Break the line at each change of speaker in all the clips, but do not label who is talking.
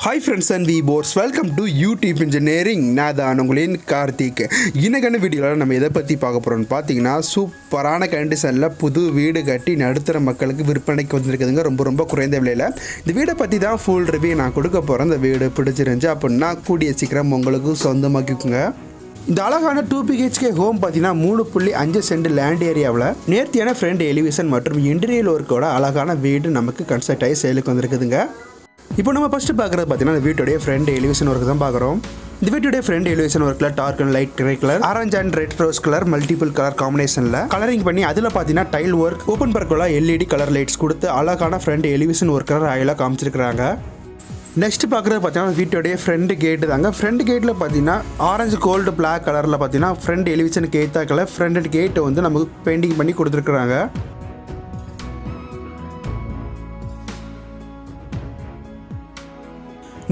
Hi friends and viewers, welcome to YouTube Engineering. நான் தான் உங்களின் கார்த்திக். இன்னைக்கான வீடியோவில் நம்ம எதை பற்றி பார்க்க போகிறோம்னு பார்த்தீங்கன்னா சூப்பரான கண்டிஷனில் புது வீடு கட்டி நடுத்தர மக்களுக்கு விற்பனைக்கு வந்திருக்குதுங்க. ரொம்ப குறைந்த விலையில் இந்த வீடை பற்றி தான் ஃபுல் ரிவ்யூ நான் கொடுக்க போகிறேன். இந்த வீடு பிடிச்சிருந்துச்சு அப்படின்னா கூடிய சீக்கிரம் உங்களுக்கு சொந்தமாக்கிக்குங்க. இந்த அழகான 2BHK ஹோம் பார்த்தீங்கன்னா 3.5 சென்ட் லேண்ட் ஏரியாவில் நேர்த்தியான ஃப்ரண்ட் எலிவேஷன் மற்றும் இன்டீரியர் ஒர்க்கோட அழகான வீடு நமக்கு கன்ஸ்ட்ரக்ட் ஆகி சேலுக்கு வந்திருக்குதுங்க. இப்போ நம்ம ஃபஸ்ட்டு பார்க்குறது பார்த்தீங்கன்னா இந்த வீட்டுடைய ஃப்ரண்ட் எலிவேஷன் ஒர்க் தான் பார்க்குறோம். இந்த வீட்டுடைய ஃப்ரண்ட் எலிவேஷன் ஒர்க்கில் dark and light grey colour, orange and red rose colour, multiple colour காம்பினேஷனில் கலரிங் பண்ணி அதில் பார்த்தீங்கன்னா டைல் ஒர்க், ஓப்பன் பர்க்குள்ள LED கலர் லைட்ஸ் கொடுத்து அழகான ஃப்ரண்ட் எலிவேஷன் ஒர்க்கர் ராயலாக காமிச்சிருக்கிறாங்க. நெக்ஸ்ட் பார்க்குறது பார்த்தீங்கன்னா வீட்டுடைய ஃப்ரண்ட் கேட்டு தாங்க. ஃப்ரண்ட் கேட்டில் பார்த்தீங்கன்னா ஆரஞ்சு கோல்டு பிளாக் கலரில் பார்த்தீங்கன்னா ஃப்ரண்ட் எலிவேஷனுக்கு ஏற்ற கலர் ஃப்ரண்ட் கேட்டை வந்து நமக்கு பெயிண்டிங் பண்ணி கொடுத்துருக்குறாங்க.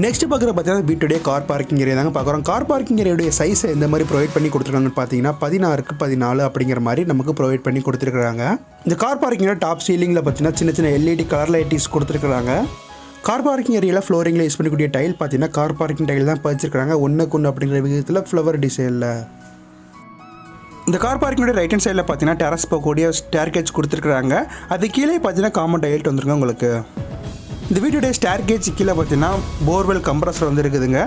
நெக்ஸ்ட் பார்க்குற பார்த்தீங்கன்னா வீட்டுடைய கார் பார்க்கிங் ஏரியா தாங்க பார்க்குறோம். கார் பார்க்கிங் ஏரியாவுடைய சைஸை எந்த மாதிரி ப்ரொவைட் பண்ணி கொடுத்துருக்காங்கன்னு பார்த்தீங்கன்னா 16x14 அப்படிங்கிற மாதிரி நமக்கு ப்ரொவைட் பண்ணி கொடுத்துருக்காங்க. இந்த கார் பார்க்கிங்கோட டாப் சீலிங்கில் பார்த்தீங்கன்னா சின்ன LED கலர் லைட்டிஸ் கொடுத்துருக்காங்க. கார் பார்க்கிங் ஏரியாவில் ஃப்ளோரிங்கில் யூஸ் பண்ணக்கூடிய டைல் பார்த்தீங்கன்னா கார் பார்க்கிங் டைல் தான் பதிச்சிருக்காங்க. 1:1 அப்படிங்கிற விதத்தில் ஃப்ளவர் டிசைனில். இந்த கார் பார்க்கிங்கோட ரைட் ஹேண்ட் சைடில் பார்த்தீங்கன்னா டெரஸ் போகக்கூடிய ஸ்டேர்கேஜ் கொடுத்துருக்காங்க. அது கீழே பார்த்தீங்கன்னா காமன் டைல்ட் வந்துருங்க உங்களுக்கு. இந்த வீட்டுடைய ஸ்டேர் கேஜ் கீழே பார்த்தீங்கன்னா போர்வெல் கம்ப்ரஸர் வந்து இருக்குதுங்க.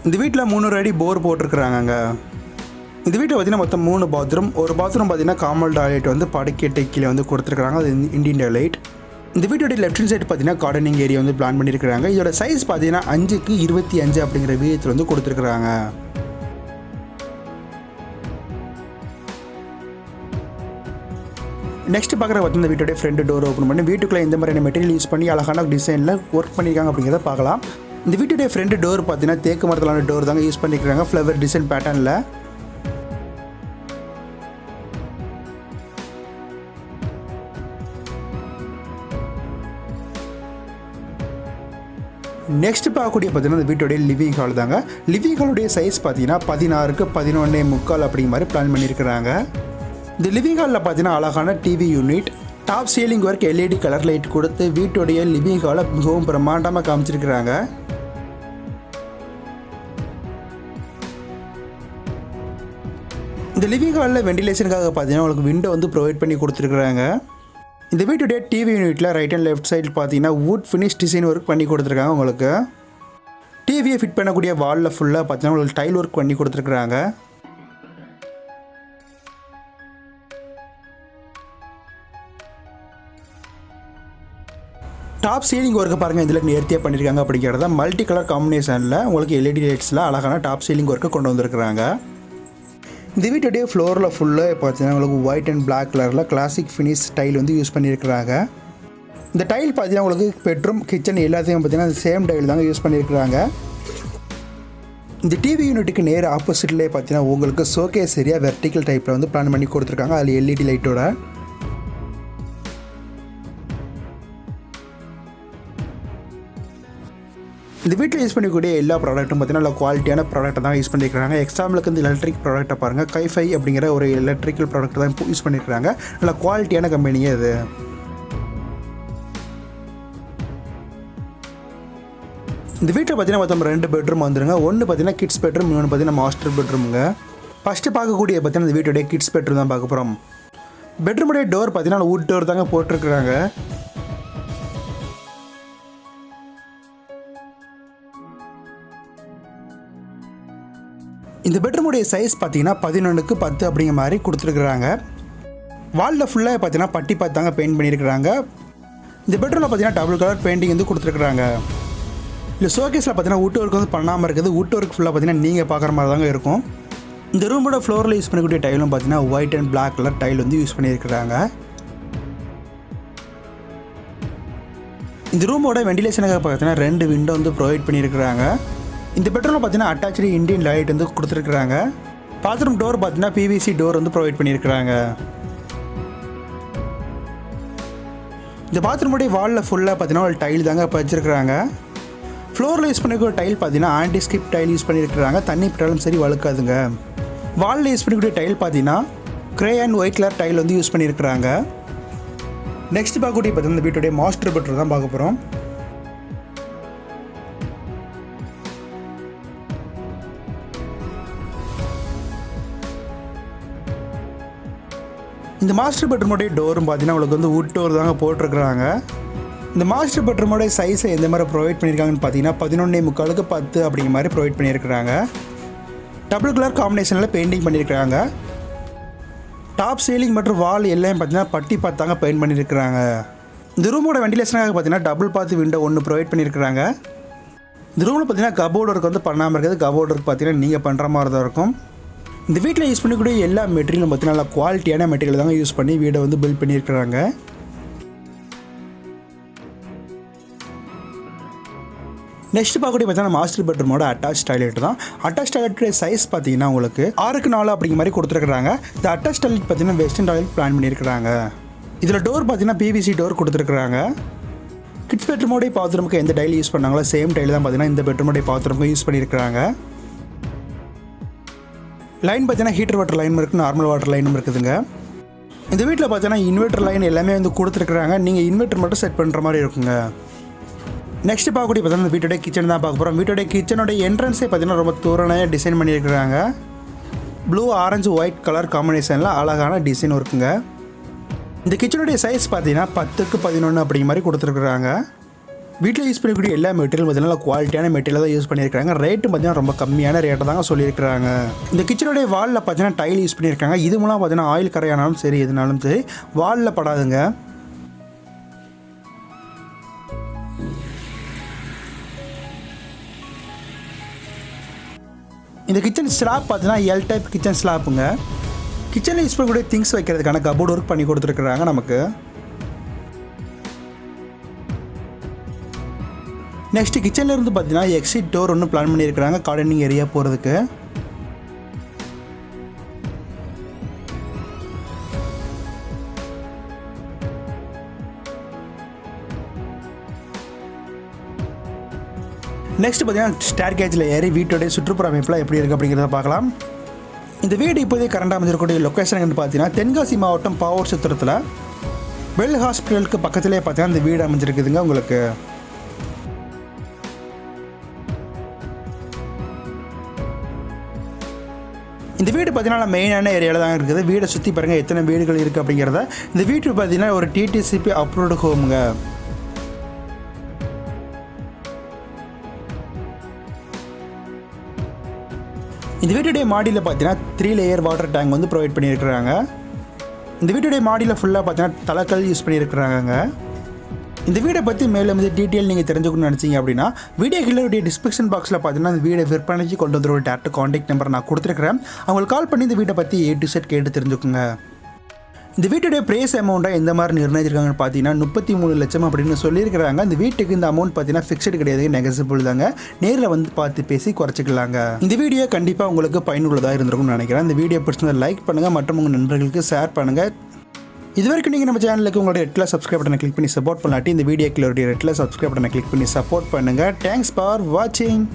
இந்த வீட்டில் 300 அடி போர் போட்டிருக்கிறாங்க. இந்த வீட்டில் பார்த்தீங்கன்னா மொத்தம் 3 பாத்ரூம். ஒரு பாத்ரூம் பார்த்தீங்கன்னா காமன் டாய்லெட் வந்து படுக்கை கீழே வந்து கொடுத்துருக்காங்க. அது இண்டியன் டாய்லெட். இந்த வீட்டுடைய லெஃப்ட் ஹேண்ட் சைடு பார்த்தீங்கன்னா கார்டனிங் ஏரியா வந்து பிளான் பண்ணியிருக்கிறாங்க. இதோட சைஸ் பார்த்தீங்கன்னா 5x25 அப்படிங்கிற வீதத்தில் வந்து கொடுத்துருக்குறாங்க. நெக்ஸ்ட் பார்க்குற பார்த்தீங்கன்னா வீட்டுடைய ஃப்ரண்ட் டோர் ஓப்பன் பண்ணி வீட்டுக்குள்ளே இந்த மாதிரியான மெட்டீரியல் யூஸ் பண்ணி அழகான டிசைனில் ஒர்க் பண்ணியிருக்காங்க அப்படிங்கிறத பார்க்கலாம். இந்த வீட்டுடைய ஃப்ரண்ட் டோர் பார்த்தீங்கன்னா தேக்கு மரத்திலான டோர் தாங்க யூஸ் பண்ணிக்கிறாங்க ஃப்ளவர் டிசைன் பேட்டர்னில். நெக்ஸ்ட் பார்க்கக்கூடிய பார்த்தீங்கன்னா இந்த வீட்டுடைய லிவிங் ஹால் தாங்க. லிவிங் ஹாலுடைய சைஸ் பார்த்தீங்கன்னா 16x11.25 அப்படிங்கிற மாதிரி பிளான் பண்ணியிருக்கிறாங்க. இந்த லிவிங் ஹாலில் பார்த்தீங்கன்னா அழகான TV unit, top ceiling work, LED colour light கொடுத்து வீட்டுடைய லிவிங் ஹாலை மிகவும் பிரம்மாண்டமாக காமிச்சிருக்கிறாங்க. இந்த லிவிங் ஹாலில் வெண்டிலேஷனுக்காக பார்த்தீங்கன்னா உங்களுக்கு விண்டோ வந்து ப்ரொவைட் பண்ணி கொடுத்துருக்குறாங்க. இந்த வீட்டுடைய டிவி யூனிட்டில் ரைட் அண்ட் லெஃப்ட் சைடு பார்த்தீங்கன்னா வுட் ஃபினிஷ் டிசைன் ஒர்க் பண்ணி கொடுத்துருக்காங்க உங்களுக்கு. டிவியை ஃபிட் பண்ணக்கூடிய வாலில் ஃபுல்லாக பார்த்தீங்கன்னா உங்களுக்கு டைல் ஒர்க் பண்ணி கொடுத்துருக்குறாங்க. டாப் சீலிங் ஒர்க்கு பாருங்கள் இதில் நேர்த்தியாக பண்ணியிருக்காங்க அப்படிங்கிறத மல்டி கலர் காம்பினேஷனில் உங்களுக்கு LED லைட்ஸில் அழகான டாப் சீலிங் ஒர்க்கு கொண்டு வந்திருக்கிறாங்க. இந்த வீட்டுடைய ஃப்ளோரில் ஃபுல்லாக பார்த்தீங்கன்னா உங்களுக்கு ஒயிட் அண்ட் பிளாக் கலரில் கிளாசிக் ஃபினிஷ் டைல் வந்து யூஸ் பண்ணியிருக்கிறாங்க. இந்த டைல் பார்த்தீங்கன்னா உங்களுக்கு பெட்ரூம் கிச்சன் எல்லாத்தையும் பார்த்தீங்கன்னா சேம் டைல் தாங்க யூஸ் பண்ணியிருக்கிறாங்க. இந்த டிவி யூனிட்டுக்கு நேர் ஆப்போசிட்லேயே பார்த்தீங்கன்னா உங்களுக்கு ஷோகேஸ் ஏரியா வெர்டிக்கல் டைப்பில் வந்து பிளான் பண்ணி கொடுத்துருக்காங்க. அதில் LED லைட்டோட. இந்த வீட்டில் யூஸ் பண்ணக்கூடிய எல்லா ப்ராடக்ட்டும் பார்த்தீங்கன்னா நல்ல குவாலிட்டியான ப்ராடக்ட்டை தான் யூஸ் பண்ணியிருக்காங்க. எக்ஸாம்பிளுக்கு இந்த எலக்ட்ரிக் ப்ராடக்ட்டை பாருங்கள். கைஃபை அப்படிங்கிற ஒரு எலக்ட்ரிக்கல் ப்ராடக்ட் தான் யூஸ் பண்ணியிருக்காங்க. நல்ல குவாலிட்டியான கம்பெனியே அது. இந்த வீட்டில் பார்த்தீங்கன்னா மொத்தம் 2 பெட்ரூம் வந்துருங்க. ஒன்று பார்த்தீங்கன்னா கிட்ஸ் பெட்ரூம், இன்னொன்று பார்த்தீங்கன்னா மாஸ்டர் பெட்ரூமுங்க. ஃபஸ்ட்டு பார்க்கக்கூடிய பார்த்தீங்கன்னா இந்த வீட்டுடைய கிட்ஸ் பெட்ரூம் தான் பார்க்க போகிறோம். பெட்ரூமுடைய டோர் பார்த்தீங்கன்னா வுட் டோர் தாங்க போட்டிருக்கிறாங்க. இந்த பெட்ரூமுடைய சைஸ் பார்த்தீங்கன்னா 11x10 அப்படிங்கிற மாதிரி கொடுத்துருக்குறாங்க. வாலில் ஃபுல்லாக பார்த்தீங்கன்னா பட்டி பார்த்தாங்க பெயிண்ட் பண்ணியிருக்கிறாங்க. இந்த பெட்ரூமில் பார்த்தீங்கன்னா டபுள் கலர் பெயிண்டிங் வந்து கொடுத்துருக்குறாங்க. இல்லை ஷோகேஸில் பார்த்தீங்கன்னா வுட் ஒர்க் வந்து பண்ணாமல் இருக்குது. வுட் ஒர்க் ஃபுல்லாக பார்த்தீங்கன்னா நீங்கள் பார்க்குற மாதிரி தாங்க இருக்கும். இந்த ரூமோட ஃப்ளோரில் யூஸ் பண்ணக்கூடிய டைலும் பார்த்தீங்கன்னா white and black colour tile வந்து யூஸ் பண்ணியிருக்கிறாங்க. இந்த ரூமோட வெண்டிலேஷனுக்காக பார்த்தீங்கன்னா 2 விண்டோ வந்து ப்ரொவைட் பண்ணியிருக்கிறாங்க. இந்த பெட்ரூமில் பார்த்தீங்கன்னா அட்டாச்சு இண்டியன் லைட் வந்து கொடுத்துருக்குறாங்க. பாத்ரூம் டோர் பார்த்தீங்கன்னா PVC டோர் வந்து ப்ரொவைட் பண்ணியிருக்கிறாங்க. இந்த பாத்ரூமுடைய வாலில் ஃபுல்லாக பார்த்தீங்கன்னா ஒரு டைல் தாங்க பதிச்சிருக்கிறாங்க. ஃப்ளோரில் யூஸ் பண்ணிக்கூடிய டைல் பார்த்தீங்கன்னா ஆன்டி ஸ்கிப் டைல் யூஸ் பண்ணியிருக்கிறாங்க. தண்ணி பட்டாலும் சரி வழுக்காதுங்க. வாலில் யூஸ் பண்ணக்கூடிய டைல் பார்த்தீங்கன்னா grey and white colour tile வந்து யூஸ் பண்ணியிருக்கிறாங்க. நெக்ஸ்ட் பார்க்கக்கூடிய பார்த்தீங்கன்னா இந்த வீட்டுடைய மாஸ்டர் பெட்ரூம் தான் பார்க்க போகிறோம். இந்த மாஸ்டர் பெட்ரூமோடைய டோரும் பார்த்தீங்கன்னா உங்களுக்கு வந்து வுட் டோர் தாங்க போட்டிருக்கிறாங்க. இந்த மாஸ்டர் பெட்ரூமோடைய சைஸை எந்த மாதிரி ப்ரொவைட் பண்ணியிருக்காங்கன்னு பார்த்தீங்கன்னா 11.75 10 அப்படிங்கிற மாதிரி ப்ரொவைட் பண்ணியிருக்கிறாங்க. டபுள் கலர் காம்பினேஷனில் பெயிண்டிங் பண்ணியிருக்கிறாங்க. டாப் சீலிங் மற்றும் வால் எல்லாம் பார்த்தீங்கன்னா பட்டி பார்த்தாங்க பெயிண்ட் பண்ணியிருக்கிறாங்க. இந்த ரூமோட வெண்டிலேஷனாக பார்த்தீங்கன்னா டபுள் பாத் விண்டோ ஒன்று ப்ரொவைட் பண்ணியிருக்கிறாங்க. இந்த ரூமில் பார்த்தீங்கன்னா கபோர்டு ஒர்க் வந்து பண்ணாமல் இருக்குது. கபோர்டு ஒர்க் பார்த்தீங்கன்னா நீங்கள் பண்ணுற மாதிரி தான் இருக்கும். இந்த வீட்டில் யூஸ் பண்ணக்கூடிய எல்லா மெட்டீரியலும் பார்த்தீங்கன்னா நல்லா குவாலிட்டியான மெட்டீரியல் தாங்க யூஸ் பண்ணி வீடை வந்து பில்ட் பண்ணியிருக்கிறாங்க. நெக்ஸ்ட் பார்க்கக்கூடிய பார்த்தீங்கன்னா மாஸ்டர் பெட்ரூமோட அட்டாச் டாய்லெட் தான். அட்டாச் டாய்லெட்டோட சைஸ் பார்த்தீங்கன்னா உங்களுக்கு 6x4 அப்படிங்கிற மாதிரி கொடுத்துருக்காங்க. இந்த அட்டாச் டாய்லெட் பார்த்தீங்கன்னா வெஸ்டர்ன் டாய்லெட் பிளான் பண்ணியிருக்கிறாங்க. இதில் டோர் பார்த்தீங்கன்னா பிவிசி டோர் கொடுத்துருக்குறாங்க. கிட்ஸ் பெட்ரூமோடைய பாத்ரூமுக்கு எந்த டைல் யூஸ் பண்ணாங்களோ சேம் டைல் தான் பார்த்தீங்கன்னா இந்த பெட்ரூமோடைய பாத்ரூமுக்கு யூஸ் பண்ணியிருக்கிறாங்க. லைன் பார்த்தீங்கன்னா ஹீட்டர் வாட்டர் லைன் இருக்குது, நார்மல் வாட்டர் லைனும் இருக்குதுங்க. இந்த வீட்டில் பார்த்தீங்கன்னா இன்வெர்டர் லைன் எல்லாமே வந்து கொடுத்துருக்குறாங்க. நீங்கள் இன்வெர்டர் மட்டும் செட் பண்ணுற மாதிரி இருக்குங்க. நெக்ஸ்ட் பார்க்கக்கூடிய பார்த்தீங்கன்னா இந்த வீட்டோடைய கிச்சன் தான் பார்க்க போகிறோம். வீட்டோடைய கிச்சனோடைய என்ட்ரன்ஸே பார்த்தீங்கன்னா ரொம்ப தூரணையாக டிசைன் பண்ணியிருக்கிறாங்க. ப்ளூ ஆரஞ்சு ஒயிட் கலர் காம்பினேஷனில் அழகான டிசைன் இருக்குங்க. இந்த கிச்சனுடைய சைஸ் பார்த்தீங்கன்னா 10x11 அப்படிங்கிற மாதிரி கொடுத்துருக்குறாங்க. வீட்டில் யூஸ் பண்ணக்கூடிய எல்லா மெட்டீரியல் பார்த்தீங்கன்னா குவாலிட்டியான மெட்டீரியல் தான் யூஸ் பண்ணியிருக்காங்க. ரேட்டு பார்த்தீங்கன்னா ரொம்ப கம்மியான ரேட்டை தாங்க சொல்லியிருக்கிறாங்க. இந்த கிச்சனுடைய வாலில் பார்த்தீங்கன்னா டைல் யூஸ் பண்ணியிருக்காங்க. இது மூலம் பார்த்தீங்கன்னா ஆயில் கரையானாலும் சரி எதுனாலும் சரி வாலில் படாதுங்க. இந்த கிச்சன் ஸ்லாப் பார்த்தீங்கன்னா எல் டைப் கிச்சன் ஸ்லாப்புங்க. கிச்சனில் யூஸ் பண்ணக்கூடிய திங்ஸ் வைக்கிறதுக்கான கபோர்டு ஒர்க் பண்ணி கொடுத்துருக்குறாங்க நமக்கு. நெக்ஸ்ட் கிச்சனில் இருந்து பார்த்தீங்கன்னா எக்ஸிட் டோர் ஒன்று பிளான் பண்ணியிருக்கிறாங்க கார்டனிங் ஏரியா போகிறதுக்கு. நெக்ஸ்ட் பார்த்தீங்கன்னா ஸ்டேர் கேஜில் ஏறி வீட்டோடைய சுற்றுப்புற அமைப்பில் எப்படி இருக்குது அப்படிங்கிறத பார்க்கலாம். இந்த வீடு இப்போதே கரண்டாக அமைஞ்சிருக்கக்கூடிய லொக்கேஷன் பார்த்தீங்கன்னா தென்காசி மாவட்டம் பாவூர் சித்திரத்தில் வெல் ஹாஸ்பிட்டலுக்கு பக்கத்திலே பார்த்தீங்கன்னா இந்த வீடு அமைஞ்சிருக்குதுங்க உங்களுக்கு. இந்த வீடு பார்த்தீங்கன்னா மெயினான ஏரியாவில் தான் இருக்குது. வீடை சுற்றி பாருங்கள் எத்தனை வீடுகள் இருக்குது அப்படிங்கிறத. இந்த வீட்டு பார்த்தீங்கன்னா ஒரு டிடிசிபி அப்ரூவ்டு ஹோமுங்க. இந்த வீட்டுடைய மாடியில் பார்த்தீங்கன்னா 3 லேயர் வாட்டர் டேங்க் வந்து ப்ரொவைட் பண்ணியிருக்கிறாங்க. இந்த வீட்டுடைய மாடியில் ஃபுல்லாக பார்த்தீங்கன்னா தலைக்கல் யூஸ் பண்ணியிருக்கிறாங்க. இந்த வீடை பற்றி மேலும் வந்து டீட்டெயில் நீங்கள் தெரிஞ்சுக்கணும்னு நினச்சிங்க அப்படின்னா வீடியோ கீழே டிஸ்கிரிப்ஷன் பாக்ஸில் பார்த்தீங்கன்னா இந்த வீடை விற்பனைக்கு கொண்டு வந்துற ஒரு டேரக்ட் கான்டாக்ட் நம்பர் நான் கொடுத்துருக்கிறேன். அவங்களுக்கு கால் பண்ணி இந்த வீட்டை பற்றி A to Z கேட்டு தெரிஞ்சுக்குங்க. இந்த வீட்டுடைய ப்ரைஸ் அமௌண்ட்டை எந்த மாதிரி நிர்ணயிச்சிருக்காங்கன்னு பார்த்தீங்கன்னா 33 லட்சம் அப்படின்னு சொல்லியிருக்கிறாங்க. இந்த வீட்டுக்கு இந்த அமௌண்ட் பார்த்தீங்கன்னா ஃபிக்ஸ்டு கிடையாது, நெகசிபிள் தாங்க. நேரில் வந்து பார்த்து பேசி குறைச்சிக்கலாங்க. இந்த வீடியோ கண்டிப்பாக உங்களுக்கு பயனுள்ளதாக இருந்திருக்கும்னு நினைக்கிறேன். இந்த வீடியோ பிடிச்சிருந்தா லைக் பண்ணுங்கள் மற்றும் உங்கள் நண்பர்களுக்கு ஷேர் பண்ணுங்கள். இது வரைக்கும் நீங்கள் நம்ம சேனலுக்கு உங்களுடைய ரெட்டில் சப்ஸ்கிரைப் பட்டனை கிளிக் பண்ணி சப்போர்ட் பண்ணாட்டி இந்த வீடியோக்கு ரெட்டில் சப்ஸ்கிரைப் பட்டனை கிளிக் பண்ணி சப்போர்ட் பண்ணுங்கள். தேங்க்ஸ் ஃபார் வாட்சிங்.